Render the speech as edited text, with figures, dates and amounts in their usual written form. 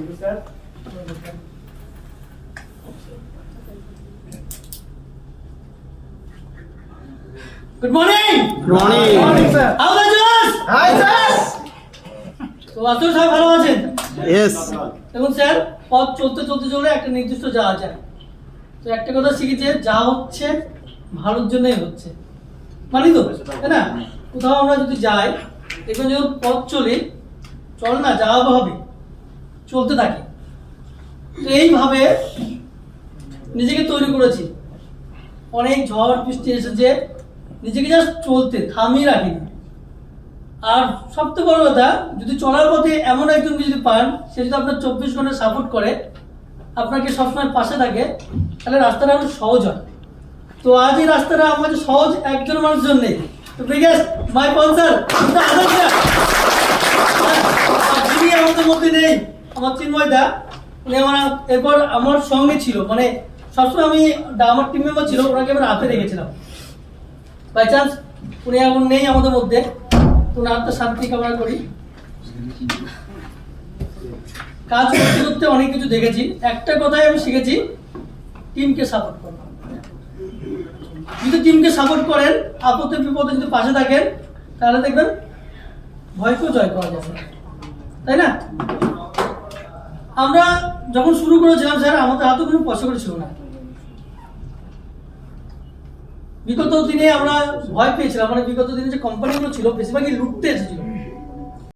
Good morning. Good morning. Good morning, sir. How are you? Hi, sir. তো আপনারা সবাই ভালো আছেন? Yes. দেখুন স্যার, পথ চলতে চলতে চলে একটা নির্দিষ্ট যাওয়া যায়। তো একটা কথা শিখেছে, যা হচ্ছে ভালোর জন্যই হচ্ছে, মানি তো, তাই না? কোথাও আমরা যদি যাই, দেখবেন যখন পথ চলে, চল না যাওয়া হবে, চলতে থাকি। তো এইভাবে নিজেকে তৈরি করেছি। অনেক ঝড় বৃষ্টি এসেছে, নিজেকে জাস্ট চলতে থামিয়ে রাখিনি। আর সবথেকে বড় কথা, যদি চলার পথে এমন একজনকে যদি পান, সে যদি আপনার 24 ঘন্টা সাপোর্ট করে, আপনাকে সবসময় পাশে থাকে, তাহলে রাস্তাটা আরো সহজ হয়। তো আজ এই রাস্তাটা আমাদের সহজ একজন মানুষের জন্য। তো বিগেস্ট মাই স্পন্সর যিনি আমাদের মধ্যে নেই, আমার চিন্ময় দা, উনি আমার এরপর আমার সঙ্গে ছিল, মানে সবসময় আমি আমার টিম মেম্বার ছিল, ওনাকে আমি রাতে রেখেছিলাম। বাই চান্স উনি এখন নেই আমাদের মধ্যে, তো ওনার তো শান্তি কামনা করি। কাজ করতে করতে অনেক কিছু দেখেছি, একটা কথাই আমি শিখেছি, টিমকে সাপোর্ট করুন। যদি টিমকে সাপোর্ট করেন, আপদে বিপদে যদি পাশে থাকেন, তাহলে দেখবেন ভয়কেও জয় করা যাবে, তাই না? আমরা যখন শুরু করেছিলাম স্যার, আমাদের হাতে কোনো পয়সা করে ছিল না। বিগত দিনে আমরা ভয় পেয়েছিলাম, মানে বিগত দিনে যে কোম্পানিগুলো ছিল বেশিরভাগই লুটতে এসেছিল।